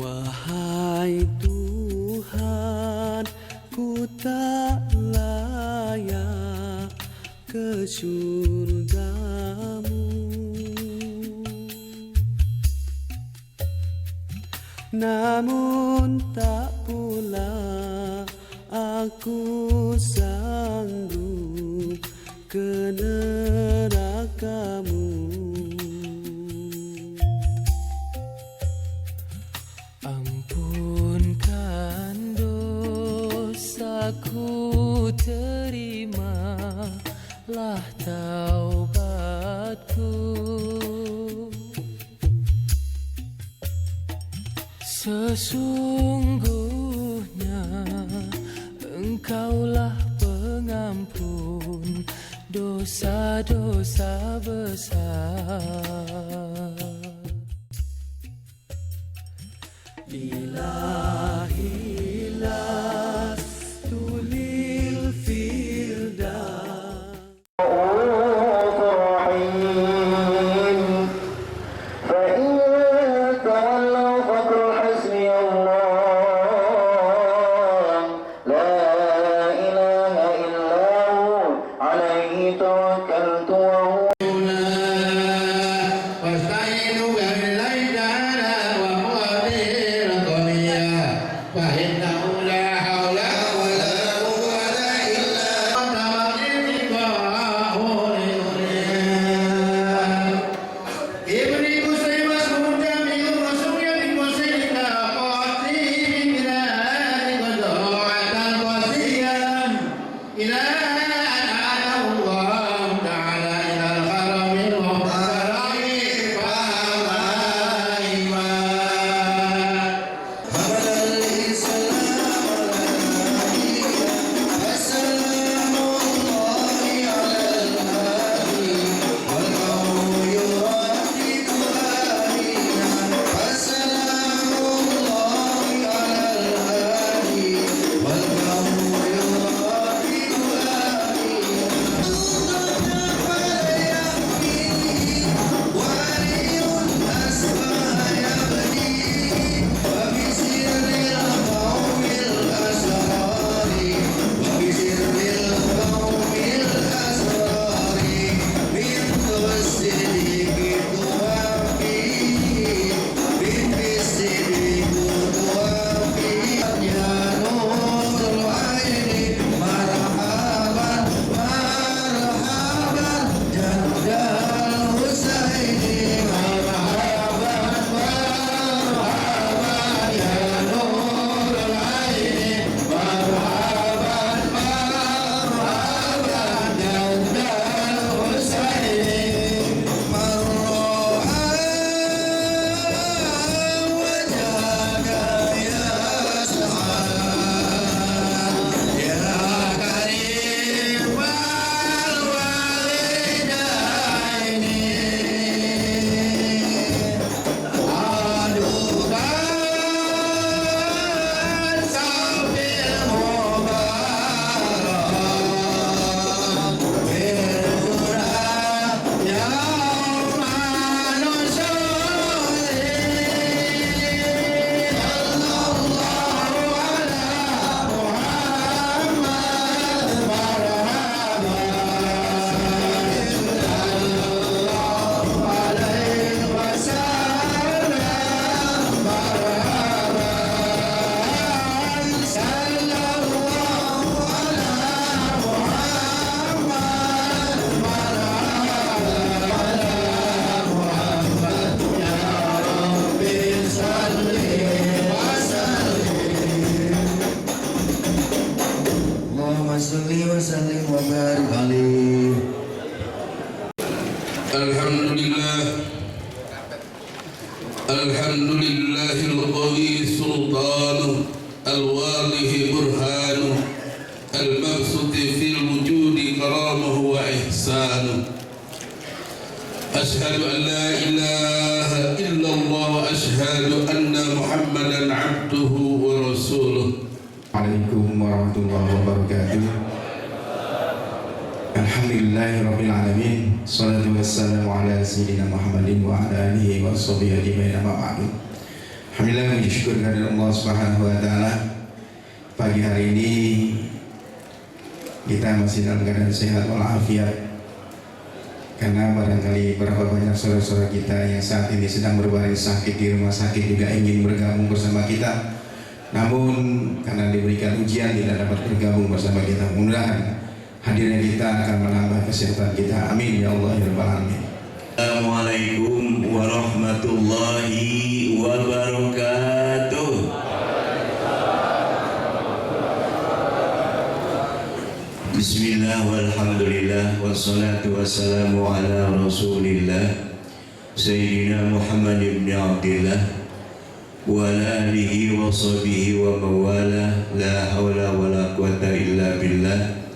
Wahai Tuhan, ku tak layak ke surgamu, namun tak pula aku sanggup ke nerakamu. Ampunkan dosaku, terimalah taubatku. Sesungguhnya Engkaulah pengampun dosa-dosa besar. Ilahilah tulil firdaus. Alhamdulillahil qawi sultanu al-walihi burhanu al-mabsuti fil wujudi karamahu wa ihsanu. Ashhadu an la ilaha illallah wa ashhadu anna Muhammadan abduhu wa rasuluh. Assalamualaikum warahmatullahi wabarakatuh. Alhamdulillahirabbil alamin. Shalatu wassalamu ala sayyidina Muhammadin wa ala alihi wa sahbihi ajma'in. Amma ba'du. Alhamdulillah, puji syukur kepada Allah Subhanahu wa taala. Pagi hari ini kita masih dalam keadaan sehat walafiat. Karena barangkali berapa banyak saudara-saudara kita yang saat ini sedang berbaring sakit di rumah sakit juga ingin bergabung bersama kita. Namun karena diberikan ujian tidak dapat bergabung bersama kita. Mudah-mudahan hadirnya kita akan menambah kesehatan kita. Amin ya Allah ya Rabbal Alamin. Assalamualaikum warahmatullahi wabarakatuh. Bismillah walhamdulillah wassalatu wassalamu ala rasulillah Sayyidina Muhammad ibn Abdillah wa ala alihi wa sahbihi wa mawala. La hawla wa la quwata illa billah.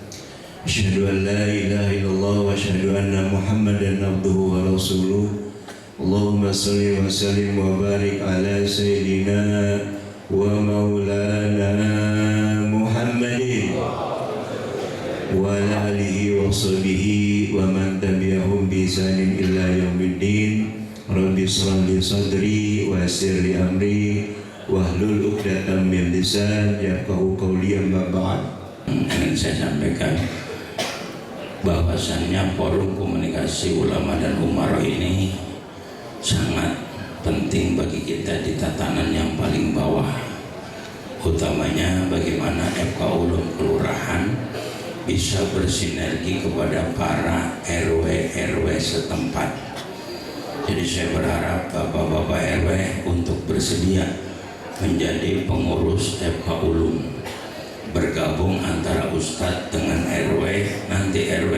Asyhadu an la ilaha illallah wa asyhadu anna Muhammadan abduhu wa rasuluh. Allahumma salli wa sallim wa barik ala sayyidina wa maulana Muhammadin wa ala alihi wa sahbihi wa man tabi'ahum bi ihsanin ila yaumiddin. Rabbi shrah li sadri wa yassir li amri wahlul 'uqdatam min lisan yafqahu qawli. Amma ba'd. Ingin saya sampaikan bahwasannya forum komunikasi ulama dan umara ini sangat penting bagi kita di tatanan yang paling bawah, utamanya bagaimana FK Ulum Kelurahan bisa bersinergi kepada para RW setempat. Jadi saya berharap Bapak-Bapak RW untuk bersedia menjadi pengurus FK Ulum, bergabung antara Ustadz dengan RW, nanti RW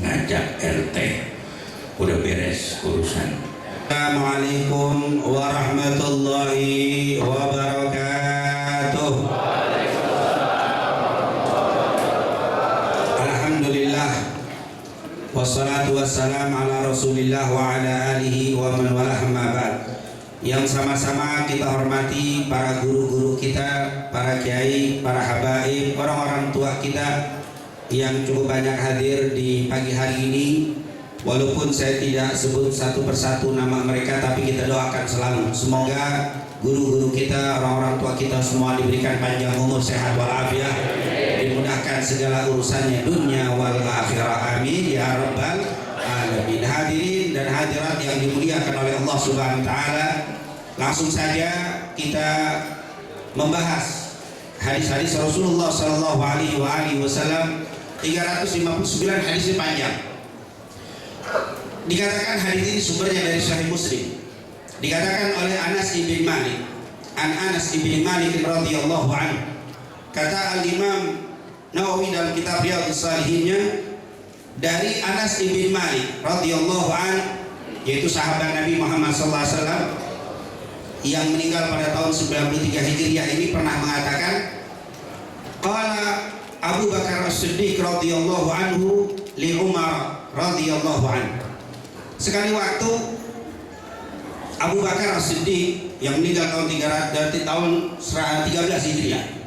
ngajak RT, udah beres urusan. Assalamualaikum warahmatullahi wabarakatuh. Alhamdulillah wassalatu wassalamu ala rasulillah wa ala alihi wa man walah, amma ba'd. Yang sama-sama kita hormati para guru-guru kita, para kiai, para habaib, orang-orang tua kita yang cukup banyak hadir di pagi hari ini. Walaupun saya tidak sebut satu persatu nama mereka, tapi kita doakan selalu semoga guru-guru kita, orang-orang tua kita semua diberikan panjang umur, sehat walafiat, dimudahkan segala urusannya dunia wal akhirah. Amin ya rabbal alamin. Hadirin dan hadirat yang dimuliakan oleh Allah Subhanahu wa taala, langsung saja kita membahas hadis-hadis Rasulullah sallallahu alaihi wasallam. 359 hadis panjang. Dikatakan hadis ini sumbernya dari Sahih Muslim. Dikatakan oleh Anas ibn Malik, Anas ibn Malik radhiyallahu anhu. Kata Al-Imam Nawawi dalam kitab Riyadhus Shalihinnya, dari Anas ibn Malik radhiyallahu anhu, yaitu sahabat Nabi Muhammad sallallahu alaihi wasallam yang meninggal pada tahun 93 Hijriah ini, pernah mengatakan, qala Abu Bakar As-Siddiq radhiyallahu anhu li Umar radhiyallahu anhu. Sekali waktu Abu Bakar As-Siddiq yang meninggal tahun 13 Hijriah,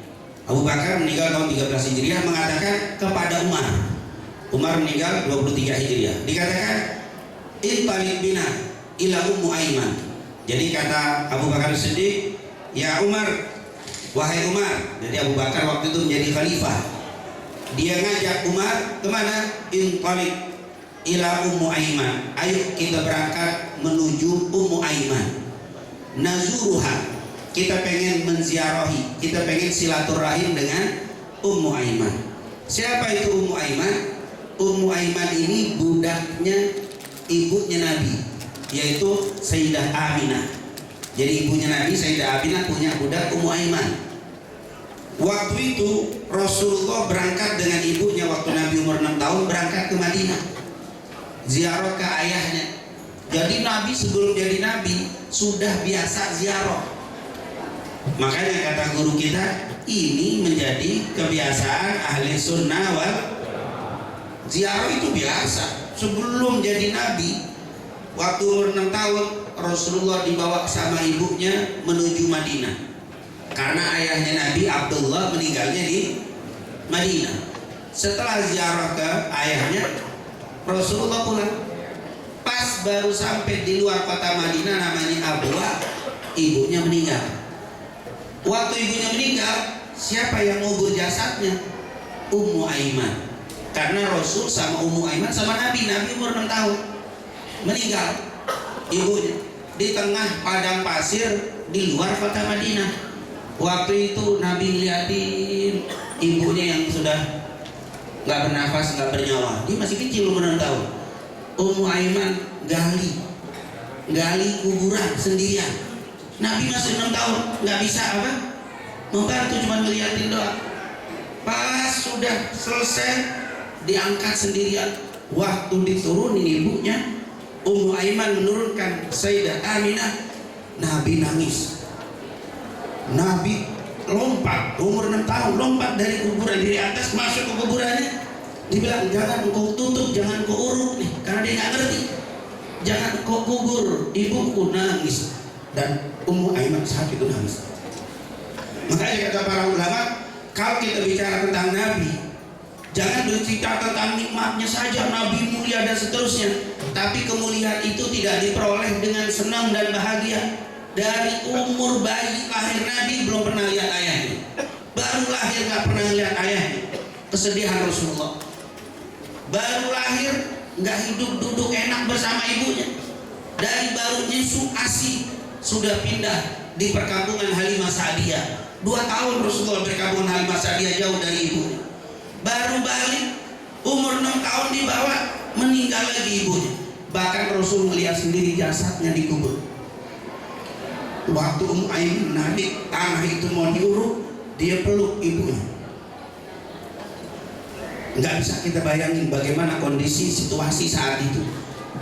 Abu Bakar meninggal tahun 13 Hijriah, mengatakan kepada Umar meninggal 23 Hijriah, dikatakan intalik bina ila Ummu Aiman. Jadi kata Abu Bakar As-Siddiq, ya Umar, wahai Umar. Jadi Abu Bakar waktu itu menjadi khalifah. Dia ngajak Umar kemana? Intalik ila Ummu Aiman. Ayo kita berangkat menuju Ummu Aiman. Nazuruha. Kita pengen menziarahi, kita pengen silaturahim dengan Ummu Aiman. Siapa itu Ummu Aiman? Ummu Aiman ini budaknya ibunya Nabi, yaitu Sayyidah Aminah. Jadi ibunya Nabi, Sayyidah Aminah, punya budak Ummu Aiman. Waktu itu Rasulullah berangkat dengan ibunya waktu Nabi umur 6 tahun, berangkat ke Madinah ziarah ke ayahnya. Jadi Nabi sebelum jadi Nabi sudah biasa ziarah. Makanya kata guru kita, ini menjadi kebiasaan ahli sunnah wal ziarah, itu biasa. Sebelum jadi Nabi, waktu umur 6 tahun Rasulullah dibawa sama ibunya menuju Madinah. Karena ayahnya Nabi Abdullah meninggalnya di Madinah. Setelah ziarah ke ayahnya, Rasulullah pulang. Pas baru sampai di luar kota Madinah namanya Abwa, ibunya meninggal. Waktu ibunya meninggal, siapa yang ngubur jasadnya? Ummu Aiman. Karena Rasul sama Ummu Aiman sama Nabi umur 6 tahun. Meninggal ibunya di tengah padang pasir di luar kota Madinah. Waktu itu Nabi ngeliatin ibunya yang sudah nggak bernafas, nggak bernyawa. Dia masih kecil, umur 6 tahun. Ummu Aiman gali kuburan sendirian. Nabi masih 6 tahun, nggak bisa apa? Membantu, cuma ngeliatin doang. Pas sudah selesai diangkat sendirian. Waktu diturunin ibunya, Ummu Aiman menurunkan Sayyidah Aminah, Nabi nangis. Nabi lompat, umur 6 tahun, lompat dari kuburan, dari atas masuk ke kuburannya. Dibilang, jangan kau tutup, jangan kau uruk nih, karena dia nggak ngerti. Jangan kau kubur, ibuku nangis. Dan Ummu Aiman saat itu nangis. Makanya kata para ulama, kalau kita bicara tentang Nabi, jangan bercerita tentang nikmatnya saja, Nabi mulia dan seterusnya. Tapi kemuliaan itu tidak diperoleh dengan senang dan bahagia. Dari umur bayi lahir Nabi belum pernah lihat ayahnya. Baru lahir nggak pernah lihat ayahnya. Kesedihan Rasulullah. Baru lahir nggak hidup duduk enak bersama ibunya. Dari baru nyusu ASI sudah pindah di perkampungan Halimah Sa'diyah. 2 tahun Rasulullah berkabung Halimah Sa'diyah jauh dari ibunya. Baru balik umur 6 tahun dibawa, meninggal lagi ibunya. Bahkan Rasul melihat sendiri jasadnya dikubur. Waktu Ummu Aiman naik tanah itu mau diuruk, dia peluk ibunya. Nggak bisa kita bayangin bagaimana kondisi situasi saat itu.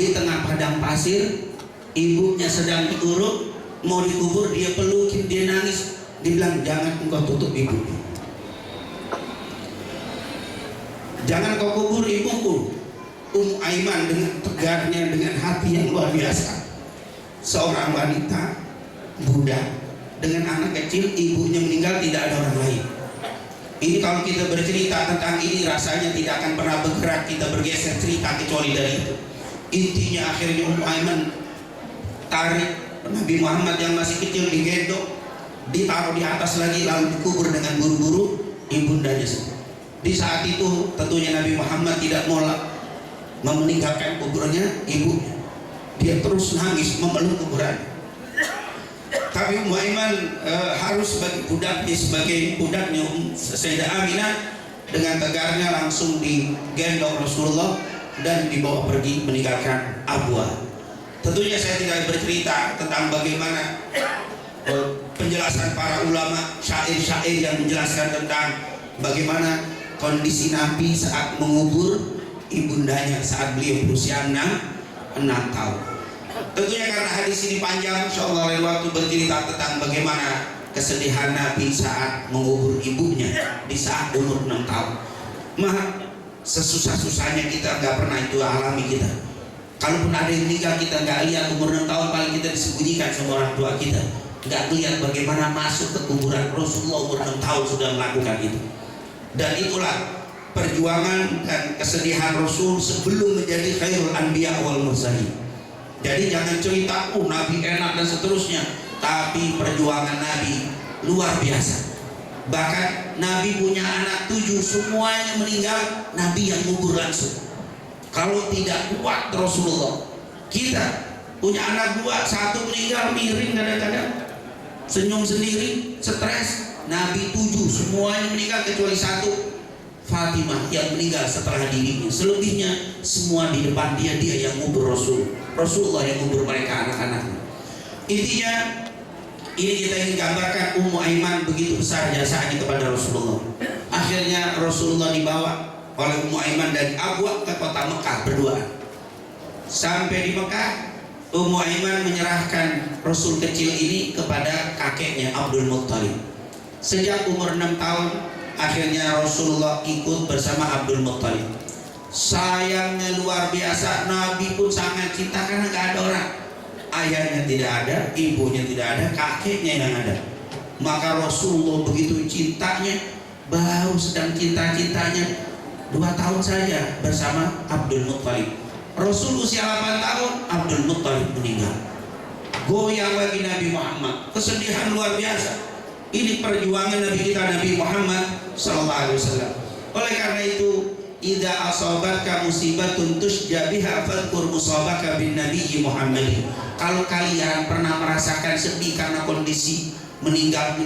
Di tengah padang pasir, ibunya sedang diuruk, mau dikubur, dia pelukin, dia nangis. Dibilang, jangan engkau tutup ibuku, jangan kau kubur ibuku. Ummu Aiman dengan tegarnya, dengan hati yang luar biasa. Seorang wanita budak dengan anak kecil, ibunya meninggal, tidak ada orang lain. Ini kalau kita bercerita tentang ini rasanya tidak akan pernah bergerak, kita bergeser cerita kecuali dari itu. Intinya akhirnya Ummu Aiman tarik Nabi Muhammad yang masih kecil, digendong, ditaruh di atas lagi, lalu dikubur dengan buru-buru ibundanya. Di saat itu tentunya Nabi Muhammad tidak mau meninggalkan kuburannya ibunya. Dia terus nangis memeluk kuburan. Tapi Ummu Aiman harus sebagai budaknya, Sayyidah Aminah, dengan tegarnya langsung digendong Rasulullah dan dibawa pergi meninggalkan Abwa. Tentunya saya tidak bercerita tentang bagaimana penjelasan para ulama, syair-syair yang menjelaskan tentang bagaimana kondisi Nabi saat mengubur ibundanya saat beliau berusia 6 tahun. Tentunya karena hadis ini panjang, insyaallah lain waktu bercerita tentang bagaimana kesedihan Nabi saat mengubur ibunya di saat umur 6 tahun. Sesusah-susahnya kita nggak pernah itu alami kita. Kalaupun ada yang meninggal kita nggak lihat umur 6 tahun, paling kita disembunyikan sama orang tua kita. Nggak lihat bagaimana masuk ke kuburan. Rasulullah umur 6 tahun sudah melakukan itu. Dan itulah perjuangan dan kesedihan Rasul sebelum menjadi khairul anbiya wal mursalin. Jadi jangan cerita Nabi enak dan seterusnya, tapi perjuangan Nabi luar biasa. Bahkan Nabi punya anak 7, semuanya meninggal, Nabi yang ngubur langsung. Kalau tidak kuat Rasulullah, kita punya anak 2, 1 meninggal, miring kadang-kadang, senyum sendiri, stres. Nabi 7, semuanya meninggal kecuali 1, Fatimah yang meninggal setelah dirinya. Selebihnya semua di depan dia yang ngubur Rasulullah yang ngubur mereka anak-anaknya. Intinya ini kita ingin gambarkan Ummu Aiman begitu besar jasanya kepada Rasulullah. Akhirnya Rasulullah dibawa oleh Ummu Aiman dari Abwa ke kota Mekah berduaan. Sampai di Mekah, Ummu Aiman menyerahkan Rasul kecil ini kepada kakeknya Abdul Muttalib. Sejak umur 6 tahun akhirnya Rasulullah ikut bersama Abdul Muttalib. Sayangnya luar biasa, Nabi pun sangat cinta karena gak ada orang. Ayahnya tidak ada, ibunya tidak ada, kakeknya yang ada. Maka Rasulullah begitu cintanya, baru sedang cinta-cintanya 2 tahun saja bersama Abdul Muttalib. Rasul usia 8 tahun, Abdul Muttalib meninggal. Goyang lagi Nabi Muhammad, kesedihan luar biasa. Ini perjuangan Nabi kita, Nabi Muhammad SAW. Oleh karena itu, idza asabatka musibatun tusja biha fadhkur musabaka bin nabiyyi Muhammad. Kalau kalian pernah merasakan sedih karena kondisi meninggal,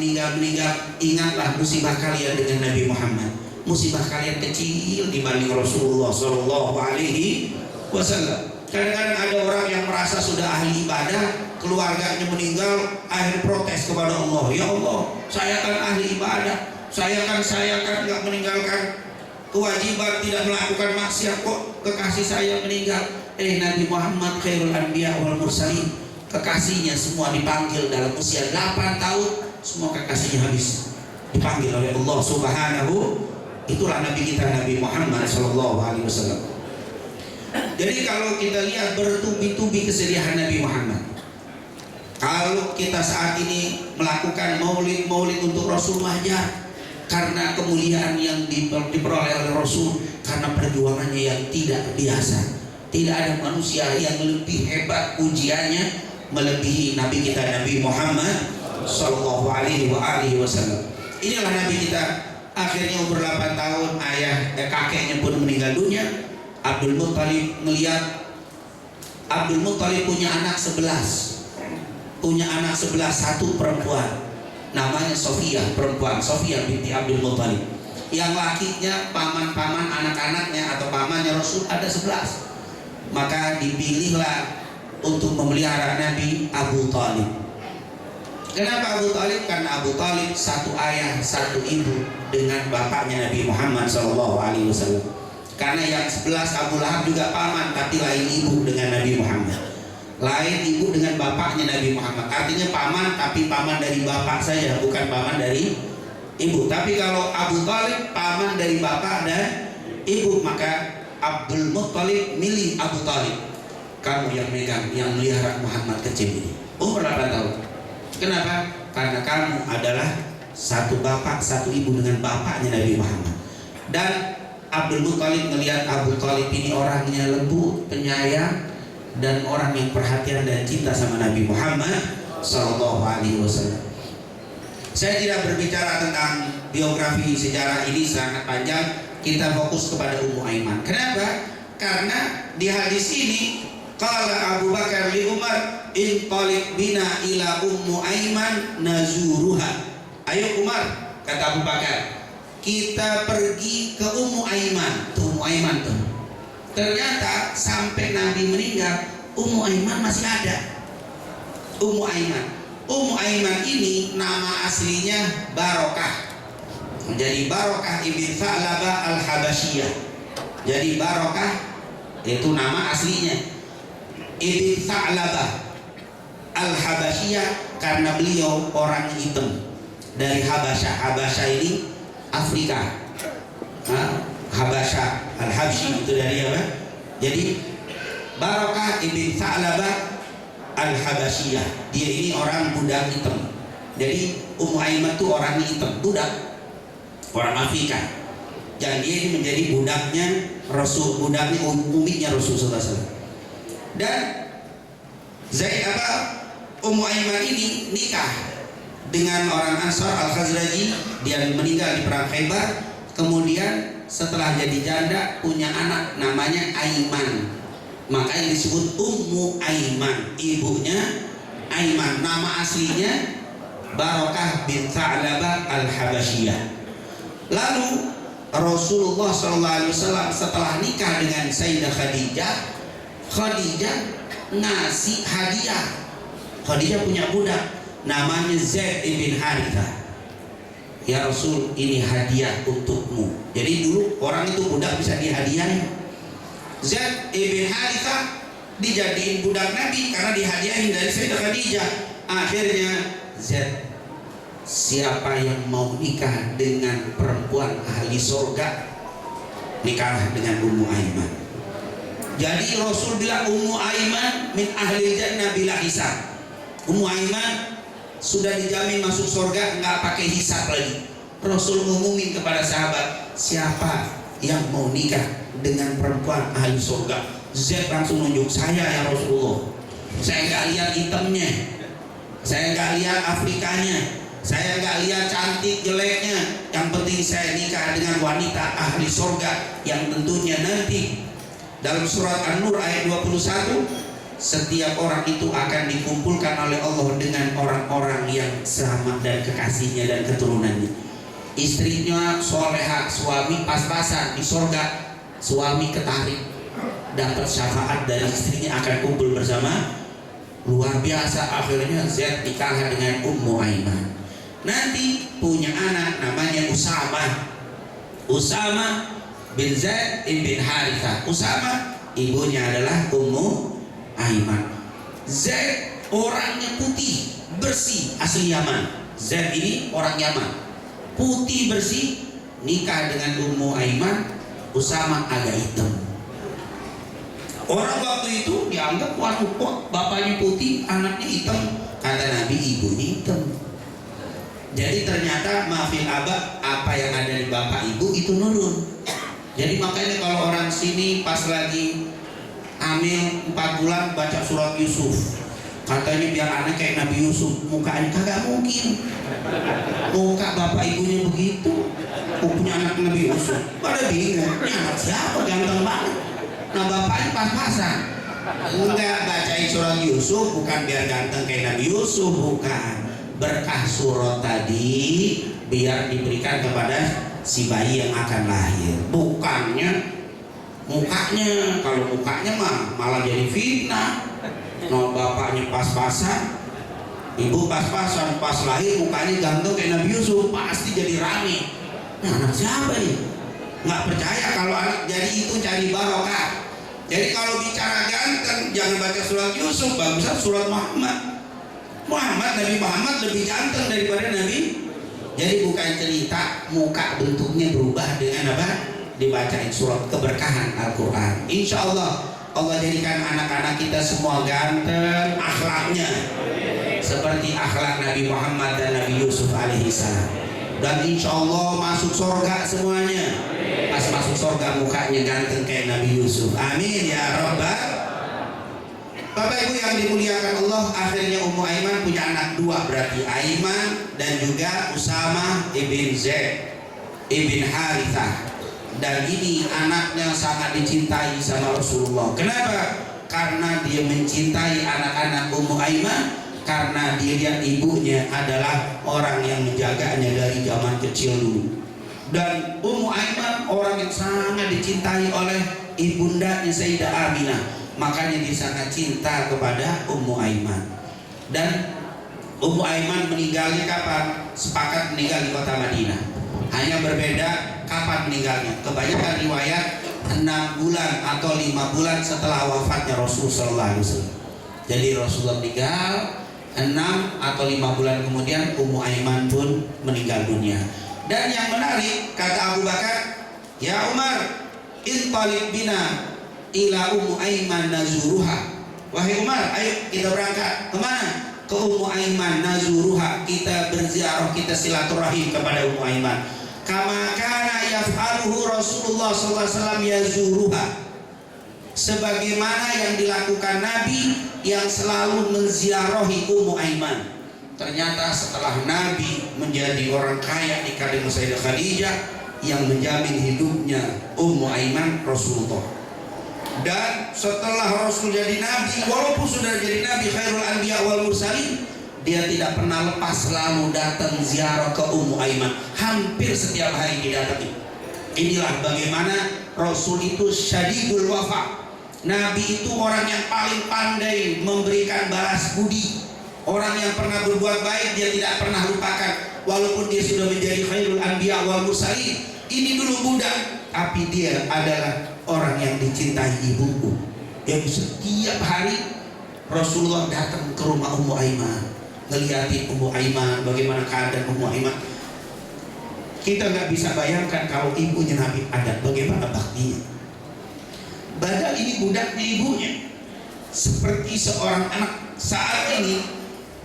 ingatlah musibah kalian dengan Nabi Muhammad. Musibah kalian kecil dibanding Rasulullah sallallahu alaihi wasallam. Kadang-kadang ada orang yang merasa sudah ahli ibadah, keluarganya meninggal, akhir protes kepada Allah. Ya Allah, saya kan ahli ibadah, saya kan nggak meninggalkan kewajiban, tidak melakukan maksiat, kok kekasih saya meninggal. Nabi Muhammad khairul anbiya wal mursalin, kekasihnya semua dipanggil dalam usia 8 tahun, semua kekasihnya habis dipanggil oleh Allah Subhanahu. Itulah Nabi kita, Nabi Muhammad sallallahu alaihi wasallam. Jadi kalau kita lihat bertubi-tubi kesedihan Nabi Muhammad. Kalau kita saat ini melakukan maulid untuk Rasul, wajar, karena kemuliaan yang diperoleh oleh Rasul, karena perjuangannya yang tidak biasa. Tidak ada manusia yang lebih hebat ujiannya melebihi Nabi kita, Nabi Muhammad sallallahu alaihi wasallam. Inilah Nabi kita, akhirnya umur 8 tahun kakeknya pun meninggal dunia. Abdul Muttalib melihat Abdul Muttalib punya anak 11. Satu perempuan, namanya Sofia, perempuan Sofia binti Abdul Muttalib. Yang lakinya paman-paman anak-anaknya atau pamannya Rasul ada 11. Maka dipilihlah untuk memelihara Nabi Abu Talib. Kenapa Abu Talib? Karena Abu Talib satu ayah satu ibu dengan bapaknya Nabi Muhammad SAW. Karena yang 11 Abu Lahab juga paman, tapi lain ibu dengan Nabi Muhammad. Lain ibu dengan bapaknya Nabi Muhammad. Artinya paman, tapi paman dari bapak saja, bukan paman dari ibu. Tapi kalau Abu Talib paman dari bapak dan ibu, maka Abdul Muttalib milih Abu Talib. Kamu yang megang, yang melihara Muhammad kecil ini, umur 8 tahun. Kenapa? Karena kamu adalah satu bapak, satu ibu dengan bapaknya Nabi Muhammad. Dan Abdul Muttalib melihat Abu Talib ini orangnya lembut, penyayang, dan orang yang perhatian dan cinta sama Nabi Muhammad sallallahu alaihi wasallam. Saya tidak berbicara tentang biografi sejarah ini, sangat panjang. Kita fokus kepada Ummu Aiman. Kenapa? Karena di hadis ini qala Abu Bakar li Umar, intaliq bina ila Ummu Aiman nazuruha. Ayo Umar, kata Abu Bakar, kita pergi ke Ummu Aiman. Tuh Ummu Aiman tuh. Ternyata sampai Nabi meninggal, Ummu Aiman masih ada. Ummu Aiman ini nama aslinya Barokah. Jadi Barokah ibn Tha'labah al-Habasyiyah. Jadi Barokah itu nama aslinya, ibn Tha'labah al-Habasyiyah, karena beliau orang hitam dari Habasyah. Habasyah ini Afrika. Habasyah al-Habsyi itu dari apa? Jadi Barokah ibn Tha'labah al-Habasyiyah, dia ini orang budak hitam. Jadi Ummu Aiman itu orang hitam, budak, orang Afrika. Dan dia ini menjadi budaknya Rasul, budaknya uminya Rasul SAW. Dan Ummu Aiman ini nikah dengan orang Ansar Al-Khazraji. Dia meninggal di perang Khaybar. Kemudian setelah jadi janda punya anak namanya Aiman. Maka yang disebut Ummu Aiman, ibunya Aiman. Nama aslinya Barokah bin Tha'labah al-Habasyiyah. Lalu Rasulullah SAW setelah nikah dengan Sayyidah Khadijah ngasih hadiah. Khadijah punya budak namanya Zaid ibn Harithah. Ya Rasul, ini hadiah untukmu. Jadi dulu orang itu budak bisa dihadiahin. Zaid ibn Harithah dijadiin budak Nabi karena dihadiahin dari Sayyidah Khadijah. Akhirnya Zaid, siapa yang mau nikah dengan perempuan ahli surga, nikahlah dengan Ummu Aiman. Jadi Rasul bilang Ummu Aiman min ahli jannah bila hisab. Ummu Aiman sudah dijamin masuk surga, nggak pakai hisab lagi. Rasul ngumumin kepada sahabat, siapa yang mau nikah dengan perempuan ahli surga, Z langsung nunjuk, saya ya Rasulullah. Saya nggak lihat hitamnya, saya nggak lihat Afrikanya, saya nggak lihat cantik jeleknya. Yang penting saya nikah dengan wanita ahli surga yang tentunya nanti dalam surat An-Nur ayat 21, setiap orang itu akan dikumpulkan oleh Allah dengan orang-orang yang selamat dan kekasihnya dan keturunannya. Istrinya soleha, suami pas-pasan di surga, suami ketarik dapat syafaat dari istrinya, akan kumpul bersama. Luar biasa. Akhirnya Z nikah dengan Ummu Aiman. Nanti punya anak namanya Usama bin Zaid bin Harithah. Usama ibunya adalah Ummu Aiman. Zaid orangnya putih bersih, asli Yaman. Zaid ini orang Yaman, putih bersih, nikah dengan Ummu Aiman. Usama agak hitam. Orang waktu itu dianggap, waduh kok bapaknya putih, anaknya hitam. Kata Nabi, ibunya hitam. Jadi ternyata maafin abah, apa yang ada di bapak ibu itu nurun. Jadi makanya kalau orang sini pas lagi hamil 4 bulan baca surat Yusuf, katanya biar anak kayak Nabi Yusuf. Mukanya kagak mungkin, muka bapak ibunya begitu. Punya anak Nabi Yusuf, pada bingung, ini anak siapa, ganteng banget. Nah bapaknya pas-pasan. Enggak, bacain surat Yusuf bukan biar ganteng kayak Nabi Yusuf, bukan. Berkah surat tadi biar diberikan kepada si bayi yang akan lahir, bukannya mukanya. Kalau mukanya mah malah jadi fitnah. No, bapaknya pas-pasan, ibu pas-pasan, pas lahir mukanya ganteng kayak Nabi Yusuf, pasti jadi rame. Nah, anak siapa nih? Nggak percaya kalau anak jadi itu cari barokah. Jadi kalau bicara ganteng jangan baca surat Yusuf, bagusnya surat Muhammad. Nabi Muhammad lebih ganteng daripada Nabi. Jadi bukan cerita muka bentuknya berubah dengan apa? Dibacain surat keberkahan Al-Quran. Insya Allah Allah jadikan anak-anak kita semua ganteng akhlaknya seperti akhlak Nabi Muhammad dan Nabi Yusuf alaihissalam. Dan insya Allah masuk surga semuanya. Pas masuk surga mukanya ganteng kayak Nabi Yusuf. Amin ya Rabbal. Bapak Ibu yang dimuliakan Allah, akhirnya Ummu Aiman punya anak 2, berarti Aiman dan juga Usama ibn Zaid ibn Harithah. Dan ini anaknya sangat dicintai sama Rasulullah. Kenapa? Karena dia mencintai anak-anak Ummu Aiman, karena dia lihat ibunya adalah orang yang menjaganya dari zaman kecil dulu. Dan Ummu Aiman orang yang sangat dicintai oleh ibundanya Sayyidah Aminah. Makanya dia sangat cinta kepada Ummu Aiman. Dan Ummu Aiman meninggalnya kapan? Sepakat meninggal di kota Madinah. Hanya berbeda kapan meninggalnya. Kebanyakan riwayat 6 bulan atau 5 bulan setelah wafatnya Rasulullah SAW. Jadi Rasulullah meninggal 6 atau 5 bulan kemudian Ummu Aiman pun meninggal dunia. Dan yang menarik kata Abu Bakar, ya Umar, intalik bina ila Ummu Aiman nazuruha. Wahai Umar, ayo kita berangkat kemana? Ke Ummu Aiman nazuruha, kita berziarah, kita silaturahim kepada Ummu Aiman. Kama kana yaf'aluhu Rasulullah SAW yazuruha, sebagaimana yang dilakukan Nabi yang selalu menziarahi Ummu Aiman. Ternyata setelah Nabi menjadi orang kaya nikah dengan Sayyidah Khadijah, yang menjamin hidupnya Ummu Aiman Rasulullah. Dan setelah Rasul jadi Nabi, walaupun sudah jadi Nabi khairul anbiya wal mursalin, dia tidak pernah lepas, selalu datang ziarah ke Ummu Aiman. Hampir setiap hari didatangi. Inilah bagaimana Rasul itu syadidul wafa. Nabi itu orang yang paling pandai memberikan balas budi. Orang yang pernah berbuat baik dia tidak pernah lupakan. Walaupun dia sudah menjadi khairul anbiya wal mursalin, ini dulu budak, tapi dia adalah orang yang dicintai ibuku. Yang setiap hari Rasulullah datang ke rumah Ummu Aiman, ngeliatin Ummu Aiman, bagaimana keadaan Ummu Aiman. Kita nggak bisa bayangkan kalau ibunya Nabi ada, bagaimana baktinya. Padahal ini budaknya ibunya. Seperti seorang anak saat ini,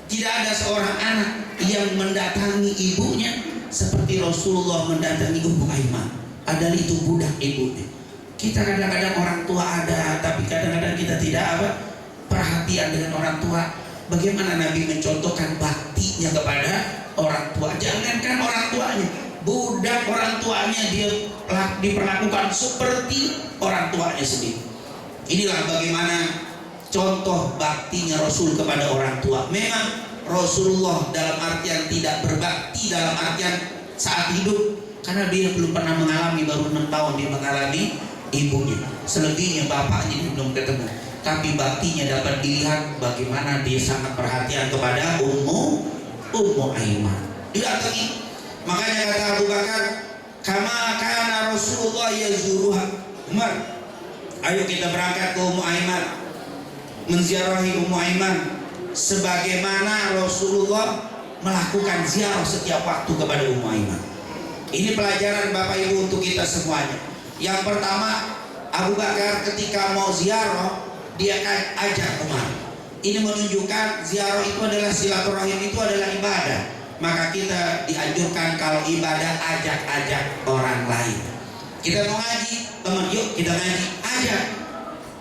tidak ada seorang anak yang mendatangi ibunya seperti Rasulullah mendatangi Ummu Aiman. Adalah itu budak ibunya. Kita kadang-kadang orang tua ada, tapi kadang-kadang kita tidak perhatian dengan orang tua. Bagaimana Nabi mencontohkan baktinya kepada orang tua? Jangankan orang tuanya, budak orang tuanya dia diperlakukan seperti orang tuanya sendiri. Inilah bagaimana contoh baktinya Rasul kepada orang tua. Memang Rasulullah dalam artian tidak berbakti dalam artian saat hidup, karena dia belum pernah mengalami, baru 6 tahun dia mengalami ibunya, selebihnya bapaknya dia belum ketemu. Tapi baktinya dapat dilihat bagaimana dia sangat perhatian kepada Ummu Aiman. Didatangi, makanya kata Abu Bakar, kama kana Rasulullah yazuruha. Umar, ayo kita berangkat ke Ummu Aiman, menziarahi Ummu Aiman, sebagaimana Rasulullah melakukan ziarah setiap waktu kepada Ummu Aiman. Ini pelajaran Bapak Ibu untuk kita semuanya. Yang pertama, Abu Bakar ketika mau ziarah, dia akan ajak Umar. Ini menunjukkan ziarah itu adalah silaturahim, itu adalah ibadah. Maka kita dianjurkan kalau ibadah ajak-ajak orang lain. Kita mau ngaji, teman, yuk kita ngaji, ajak.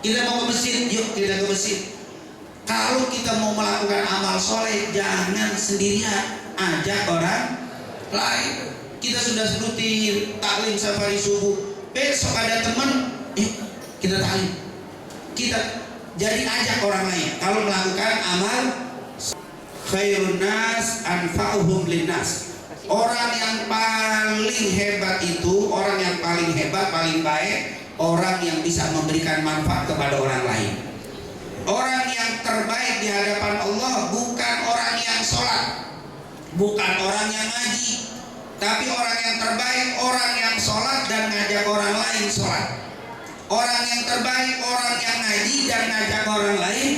Kita mau ke masjid, yuk kita ke masjid. Kalau kita mau melakukan amal soleh, jangan sendirian, ajak orang lain. Kita sudah rutin taklim safari subuh, besok ada teman, yuk kita taklim. Kita jadi ajak orang lain. Kalau melakukan amal, khairun nas anfa'uhum linnas. Orang yang paling hebat itu, orang yang paling hebat, paling baik, orang yang bisa memberikan manfaat kepada orang lain. Orang yang terbaik di hadapan Allah bukan orang yang sholat, bukan orang yang ngaji, tapi orang yang terbaik orang yang sholat dan ngajak orang lain sholat. Orang yang terbaik orang yang ngaji dan ngajak orang lain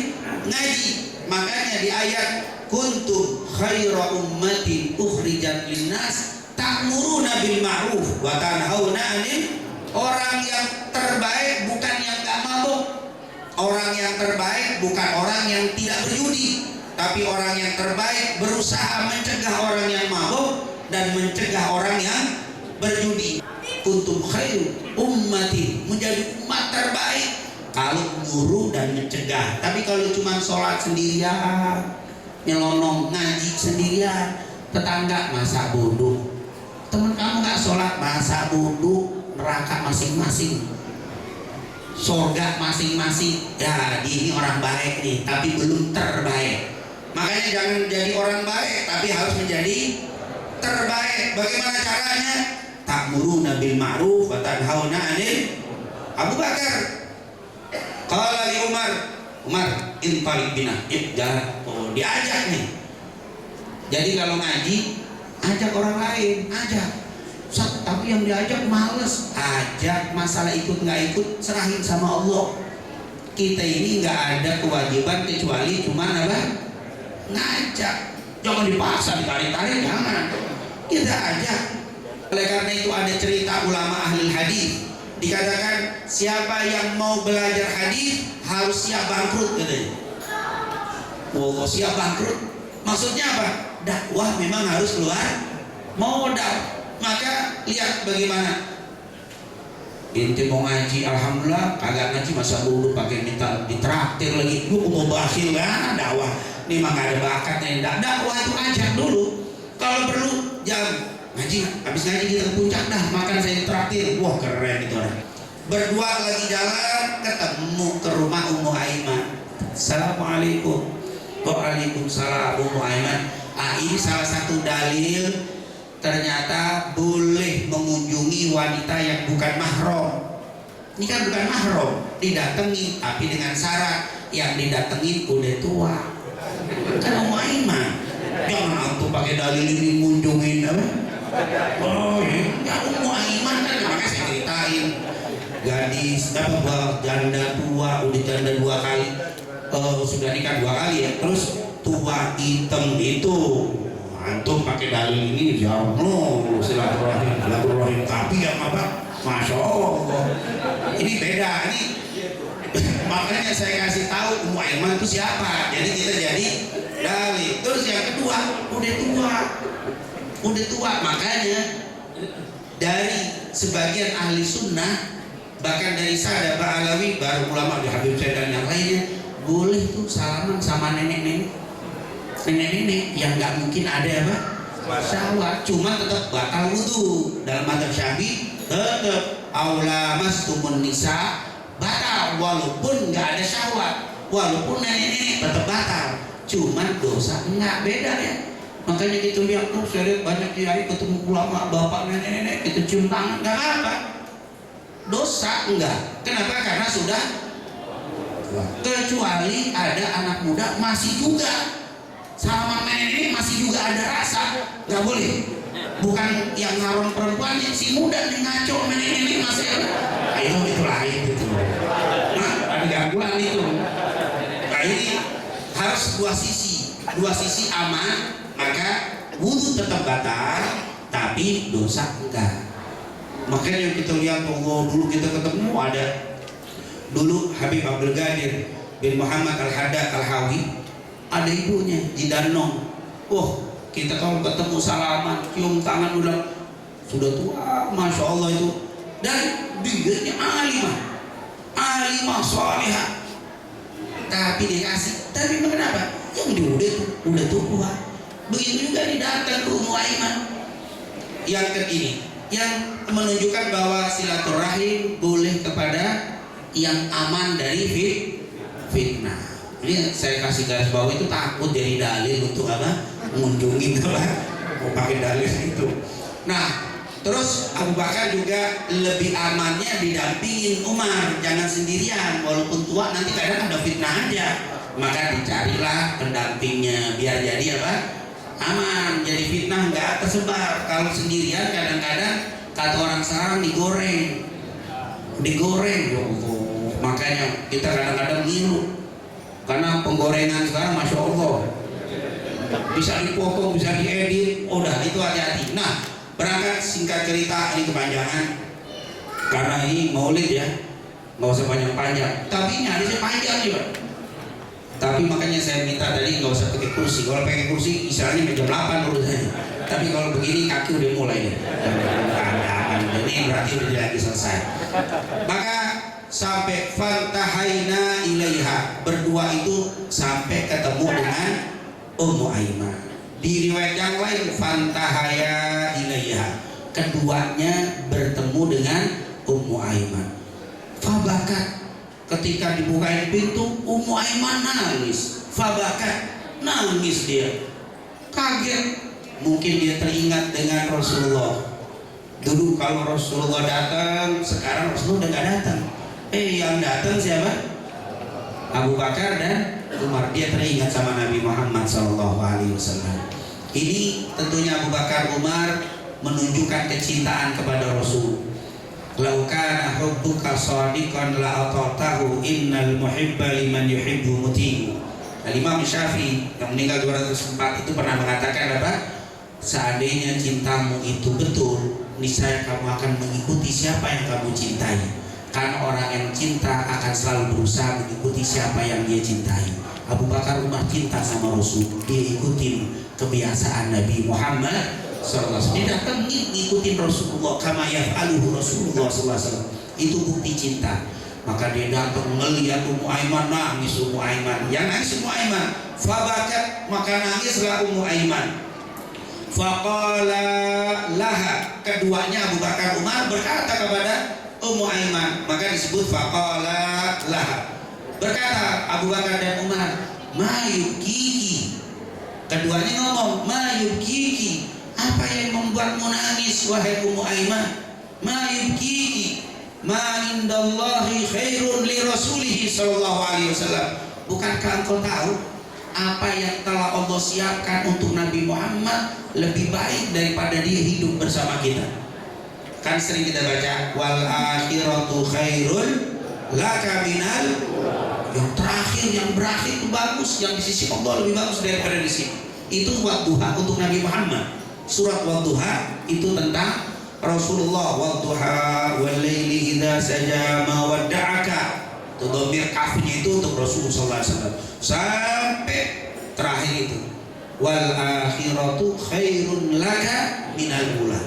ngaji. Makanya di ayat kuntum khaira ummatin ukhrijat linnas ta'muruna bil ma'ruf wa tanhauna 'anil. Orang yang terbaik bukan yang gak mabuk. Orang yang terbaik bukan orang yang tidak berjudi, tapi orang yang terbaik berusaha mencegah orang yang mabuk dan mencegah orang yang berjudi. Kuntum khairu ummati, menjadi umat terbaik kalau nyuruh dan mencegah. Tapi kalau cuma sholat sendirian, nyelonong ngaji sendirian, tetangga masa bodoh, teman kamu nggak sholat masa bodoh, neraka masing-masing, surga masing-masing. Ya ini orang baik nih, tapi belum terbaik. Makanya jangan jadi orang baik, tapi harus menjadi terbaik. Bagaimana caranya? Ta'muruna bil ma'ruf wa tanhauna 'anil. Abu Bakar qala li Umar intaliq bina, jalan. Oh, diajak nih. Jadi kalau ngaji ajak orang lain, ajak. Tapi yang diajak males, ajak. Masalah ikut nggak ikut serahin sama Allah. Kita ini nggak ada kewajiban kecuali cuman apa? Ngajak. Jangan dipaksa, ditarik-tarik, jangan. Kita ajak. Oleh karena itu ada cerita ulama ahli hadis, dikatakan siapa yang mau belajar hadis harus siap bangkrut katanya. Oh, siap bangkrut maksudnya apa? Dakwah memang harus keluar modal. Maka lihat bagaimana inti mau ngaji, alhamdulillah kagak ngaji masa bodoh pakai minta ditraktir lagi. Lu mau bakhil kan dakwah? Ini mah gak ada bakatnya. Dakwah itu ajak dulu. Kalau perlu jangan ngaji, habis ngaji kita ke puncak dah, makan saya traktir. Wah keren itu orang. Berdua lagi jalan, ketemu ke rumah Ummu Aiman. Assalamualaikum. Waalaikumsalam Ummu Aiman. Ini salah satu dalil ternyata boleh mengunjungi wanita yang bukan mahram. Ini kan bukan mahram, didatangi, tapi dengan syarat yang didatengin udah tua. Kan Ummu Aiman. Jangan antum pakai dalil ini ngunjungin apa? Oh iya, Ummu Aiman kan, makanya saya ceritain gadis janda tua, udah janda 2 kali, sudah nikah 2 kali ya, terus tua hitam itu. Antum pakai dalil ini jauh silaturahim, tapi yang apa? Masya Allah, ini beda ini. Makanya saya kasih tahu Ummu Aiman itu siapa. Jadi kita jadi dalil. Terus yang kedua, udah tua. Makanya dari sebagian ahli sunnah Bahkan dari Sada Ba'alawi, baru ulama di Habib Syed dan yang lainnya, boleh tuh salaman sama nenek-nenek yang nggak mungkin ada apa syahwat, cuma tetap batal wudu. Dalam madzhab Syafi'i tetap aula mastumun nisa batal walaupun nggak ada syahwat, walaupun nenek-nenek tetap batal, cuman dosa enggak, beda ya. Makanya kita lihat tuh, saya lihat banyak kiai ketemu ulama bapak nenek-nenek kita cium tangan, nggak apa, dosa enggak. Kenapa? Karena sudah, kecuali ada anak muda masih juga sama nenek masih juga ada rasa, nggak boleh. Bukan yang haram perempuannya, si muda nih ngaco nenek masih ada. Ayo itu lain itu. Nah, ada gangguan itu. Nah ini harus dua sisi aman, maka wudhu tetap batal, tapi dosa enggak. Makanya kita lihat dulu kita ketemu ada dulu Habib Abdul Qadir bin Muhammad Al-Haddad Al-Hawi, ada ibunya di Danong. Kita kalau ketemu salaman, cium tangan, udah sudah tua, masya Allah itu. Dan dia alimah salihah. Tapi dikasih, tapi kenapa? Yang dia udah tua. Begitu juga didatang ke Ummu Aiman. Yang ketiga, yang menunjukkan bahwa silaturahim boleh kepada yang aman dari fitnah. Ini saya kasih garis bawah, itu takut jadi dalil untuk apa? Mengunjungi apa? Mau pakai dalil itu. Nah, terus Abu Bakar juga lebih amannya didampingin Umar, jangan sendirian. Walaupun tua nanti kadang ada fitnah aja, maka dicarilah pendampingnya biar jadi apa? Aman, jadi fitnah nggak tersebar. Kalau sendirian kadang-kadang kata orang sekarang digoreng. Ya Allah. Makanya kita kadang-kadang ngilu. Karena penggorengan sekarang masya Allah bisa dipotong, bisa diedit, udah itu hati-hati. Nah, berangkat singkat cerita, ini kepanjangan karena ini maulid ya, nggak usah panjang-panjang. Tapi ini hadisnya panjang nih Pak. Tapi makanya saya minta tadi nggak usah pakai kursi. Kalau pakai kursi istilahnya jam 8 urusannya. Tapi kalau begini kaki udah mulai nih. Ini berarti udah lagi selesai. Maka sampai fantahaina ilaiha, berdua itu sampai ketemu dengan Ummu Aiman. Di riwayat yang lain fantahaya ilaiha, keduanya bertemu dengan Ummu Aiman. Fabakat, ketika dibukain pintu Ummu Aiman nangis. Fabakat, nangis dia, kaget. Mungkin dia teringat dengan Rasulullah. Dulu kalau Rasulullah datang, sekarang Rasulullah udah gak datang. Yang datang siapa? Abu Bakar dan Umar. Dia teringat sama Nabi Muhammad SAW. Ini tentunya Abu Bakar Umar menunjukkan kecintaan kepada Rasul. Lau kana hubbuka shadiqan la ata'tahu innal muhibba liman yuhibbu muti'u. Imam Syafi'i yang meninggal 204 itu pernah mengatakan apa? Seandainya cintamu itu betul, niscaya kamu akan mengikuti siapa yang kamu cintai. Karena orang yang cinta akan selalu berusaha mengikuti siapa yang dia cintai. Abu Bakar Umar cinta sama Rasul, dia ikutin kebiasaan Nabi Muhammad SAW. Dia datang ngikutin Rasulullah kama yaf'aluhu Rasulullah SAW. Itu bukti cinta. Maka dia datang melihat Ummu Aiman, nangis Ummu Aiman. Yang nangis Ummu Aiman. Fabakat, maka nangislah Ummu Aiman. Faqala laha, keduanya Abu Bakar Umar berkata kepada Ummu Aiman, maka disebut faqala laha. Berkata Abu Bakar dan Umar, ma yubkiki. Keduanya ngomong, ma yubkiki, apa yang membuatmu nangis wahai Ummu Aiman? Ma yubkiki, ma indallahi khairun li rasulihi sallallahu alaihi wasallam. Bukankah engkau tahu apa yang telah Allah siapkan untuk Nabi Muhammad lebih baik daripada dia hidup bersama kita? Kan sering kita baca wal akhiratu khairul laka minal, yang terakhir, yang berakhir itu bagus, yang di sisi Allah lebih bagus daripada di sini. Itu Wadduha untuk Nabi Muhammad. Surat Wadduha itu tentang Rasulullah. Wadduha wal laili idza saja ma wadda'aka. Itu dhamir kafnya itu untuk Rasulullah SAW. Sampai terakhir itu wal akhiratu khairun laka minal ula.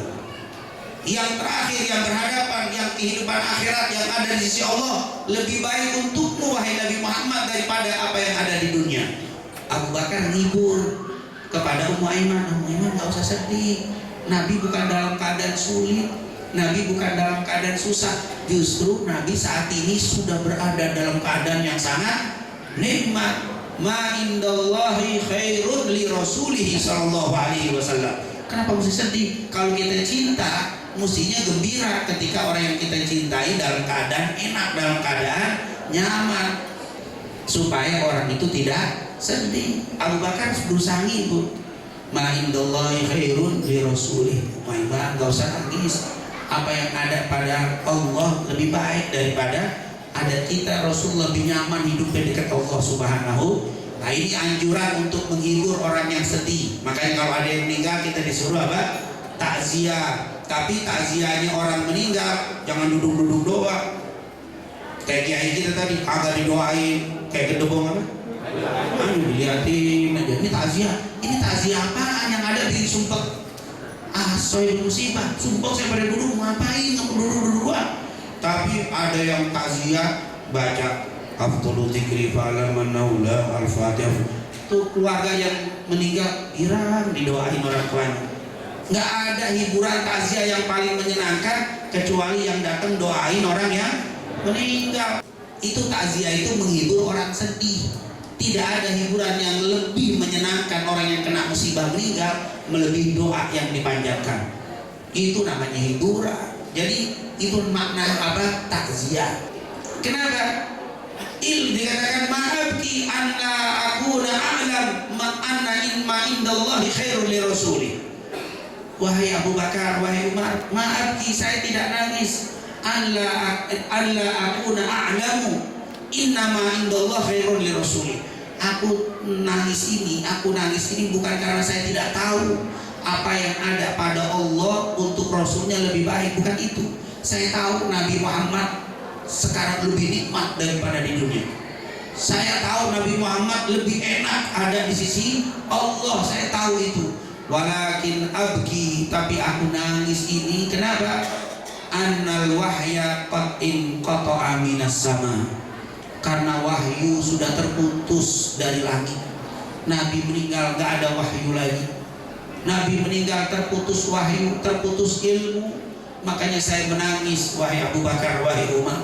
yang terakhir, yang berhadapan, yang kehidupan akhirat yang ada di sisi Allah lebih baik untukmu wahai Nabi Muhammad daripada apa yang ada di dunia. Abu Bakar ngibur kepada Ummu Aiman, Ummu Aiman gak usah sedih, Nabi bukan dalam keadaan sulit, Nabi bukan dalam keadaan susah, justru Nabi saat ini sudah berada dalam keadaan yang sangat nikmat. Ma indallahi khairun li rasulihi sallallahu alaihi wasallam. Kenapa mesti sedih? Kalau kita cinta, mestinya gembira ketika orang yang kita cintai dalam keadaan enak, dalam keadaan nyaman, supaya orang itu tidak sedih. Abu Bakar berusaha ngibur. Ma indallahi khairun li rasulih. Maiman, gak usah nangis. Apa yang ada pada Allah lebih baik daripada ada kita. Rasul lebih nyaman hidupnya dekat Allah Subhanahu. Nah, ini anjuran untuk menghibur orang yang sedih. Makanya kalau ada yang meninggal kita disuruh apa? Takziah. Tapi takziahnya orang meninggal jangan duduk-duduk doang. Kayak kiai kita tadi agak didoain, kayak gedebong apa? Dilihatin aja. Ini takziah. Ini takziah apaan yang ada di sumpah? Soal musibah. Sumpah saya pada duduk, ngapain kamu duduk-duduk doang? Tapi ada yang takziah baca Afdhalu dzikri fa'alaman naula al-fatihah. Itu keluarga yang meninggal irang didoain orang tuanya. Nggak ada hiburan takziah yang paling menyenangkan kecuali yang datang doain orang yang meninggal. Itu takziah itu menghibur orang sedih. Tidak ada hiburan yang lebih menyenangkan orang yang kena musibah meninggal melebihi doa yang dipanjatkan. Itu namanya hiburan. Jadi itu makna apa? Takziah. Kenapa? Dikatakan ma'abki anna akuna a'lam anna inma indallahi khairun li rasuli. Wahai Abu Bakar, wahai Umar, ma'abki, saya tidak nangis. Alla akuna a'lamu innama indallahi khairun li rasuli. Aku nangis ini bukan karena saya tidak tahu apa yang ada pada Allah untuk Rasulnya lebih baik, bukan itu. Saya tahu Nabi Muhammad sekarang lebih nikmat daripada di dunia. Saya tahu Nabi Muhammad lebih enak ada di sisi Allah. Saya tahu itu. Walakin abki, tapi aku nangis ini kenapa? Annal wahya qad inqata'a minas sama. Karena wahyu sudah terputus dari langit. Nabi meninggal gak ada wahyu lagi. Nabi meninggal terputus wahyu, terputus ilmu. Makanya saya menangis wahai Abu Bakar, wahai Umar.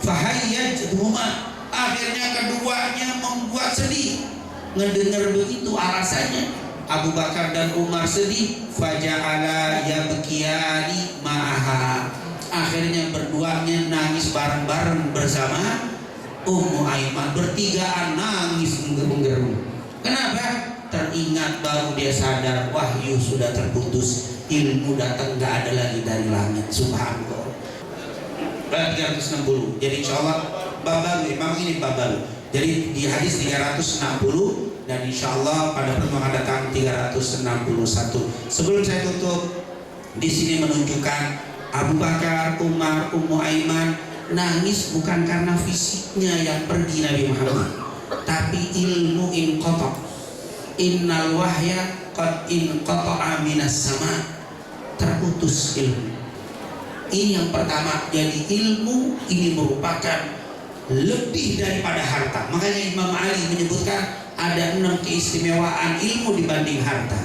Fahayyajhuma, akhirnya keduanya membuat sedih. Ngedengar begitu alasannya, Abu Bakar dan Umar sedih. Faja'ala yabkiyani ma'aha, akhirnya berduanya nangis bareng-bareng bersama Ummu Aiman. Bertigaan nangis menggeru-geru. Kenapa? Teringat baru dia sadar wahyu sudah terputus, ilmu datang gak ada lagi dari langit. Subhanallah. 360. Jadi insya Allah bab baru, memang ini bab baru. Jadi di hadis 360 dan insya Allah pada pertemuan datang 361. Sebelum saya tutup, di sini menunjukkan Abu Bakar, Umar, Ummu Aiman nangis bukan karena fisiknya yang pergi Nabi Muhammad, tapi ilmu inqata. Innal wahya qad inqata'a minas sama, terputus ilmu. Ini yang pertama. Jadi ilmu ini merupakan lebih daripada harta. Makanya Imam Ali menyebutkan ada 6 keistimewaan ilmu dibanding harta.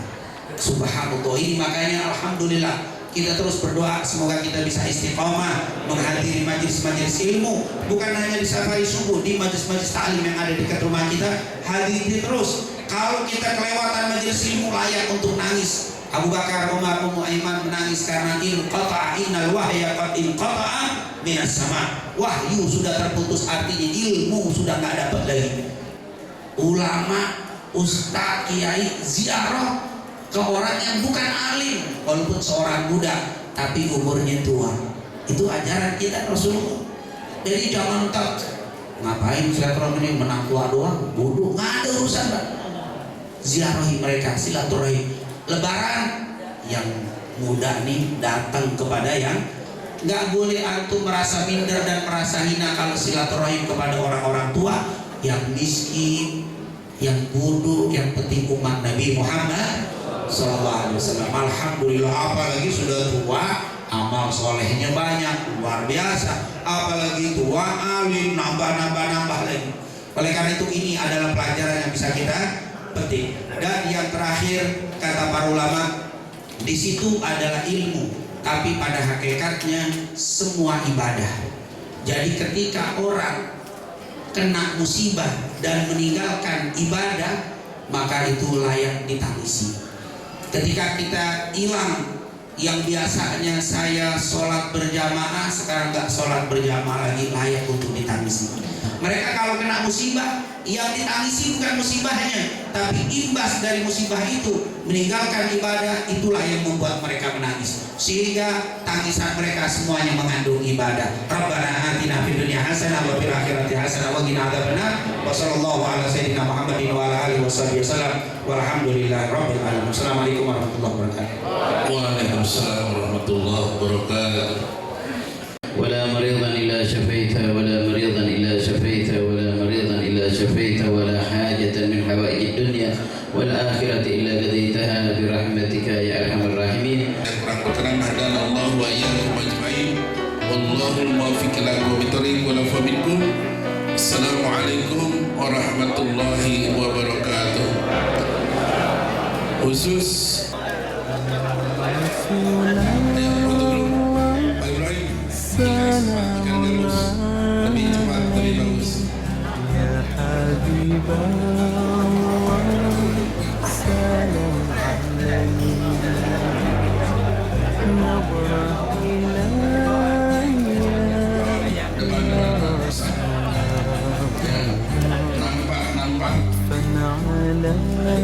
Subhanallah. Ini makanya alhamdulillah kita terus berdoa semoga kita bisa istiqomah menghadiri majelis-majelis ilmu, bukan hanya di safari subuh, di majelis-majelis ta'lim yang ada dekat rumah kita. Hadiri terus. Kalau kita kelewatan majelis ilmu layak untuk nangis. Abu Bakar, Umar, Ummu Aiman menangis karena inqata'a, innal wahya qad inqata'a minas sama. Wahyu sudah terputus, artinya ilmu sudah nggak dapat lagi. Ulama, ustaz, kiai ziarah ke orang yang bukan alim, walaupun seorang muda tapi umurnya tua. Itu ajaran kita Rasulullah. Jadi jangan tak ngapain silaturahmi ini menang tua doang, bodoh, nggak ada urusan. Ziarahi mereka, silaturahmi. Lebaran yang muda nih datang kepada yang nggak boleh antum merasa minder dan merasa hina kalau silaturahim kepada orang-orang tua yang miskin, yang bodoh, yang penting umat Nabi Muhammad SAW. Alhamdulillah, apalagi sudah tua, amal solehnya banyak, luar biasa. Apalagi tua alim, nambah lagi. Oleh karena itu ini adalah pelajaran yang bisa kita petik. Dan yang terakhir kata para ulama, di situ adalah ilmu, tapi pada hakikatnya semua ibadah. Jadi ketika orang kena musibah dan meninggalkan ibadah, maka itu layak ditangisi. Ketika kita hilang, yang biasanya saya sholat berjamaah sekarang nggak sholat berjamaah lagi, layak untuk ditangisi. Mereka kalau kena musibah, yang ditangisi bukan musibahnya, tapi imbas dari musibah itu, meninggalkan ibadah, itulah yang membuat mereka menangis. Sehingga tangisan mereka semuanya mengandung ibadah. Rabbana atina fid dunya hasanah wa fil akhirati hasanah wa qina adzabannar. Wa sallallahu ala sayyidina Muhammadin wa ala alihi wasallam. Walhamdulillahi rabbil alamin. Assalamualaikum warahmatullahi wabarakatuh. Waalaikumsalam warahmatullahi wabarakatuh. ولا مريضا إلا شفيته ولا مريضا إلا شفيته ولا مريضا إلا شفيته ولا حاجة من حوائج الدنيا والآخرة إلا قضيتها برحمتك يا أرحم الراحمين. Kurang berkenan hadana Allah wa iyyakum ajma'in. Wallahul muwaffiq ila aqwamit thoriq wa lafa minkum. Assalamualaikum warahmatullahi wabarakatuh. Khusus lebih cepat, lebih bagus. Ya Habibullah, salam alaihi, nabrah ilayya, Nampak. fan'alayya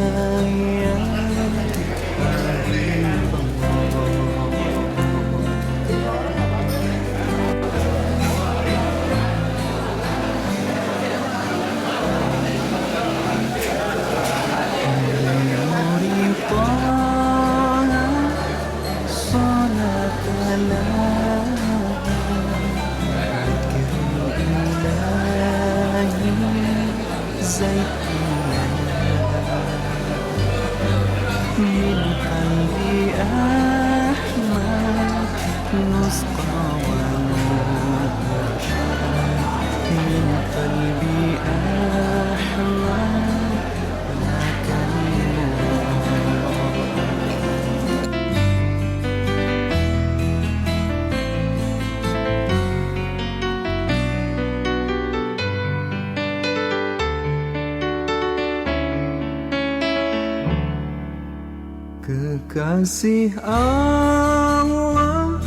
kekasih Allah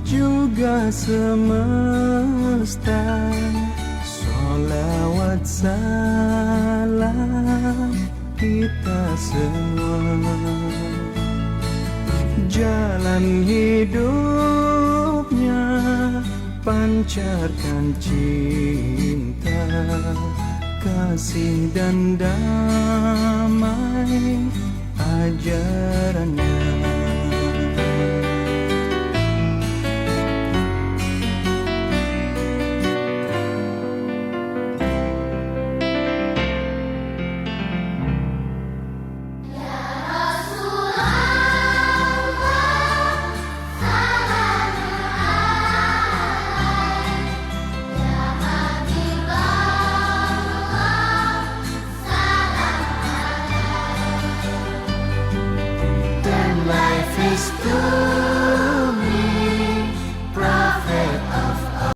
juga semesta, sholawat salam kita semua. Jalan hidupnya pancarkan cinta, kasih dan damai ajarannya. Life is good.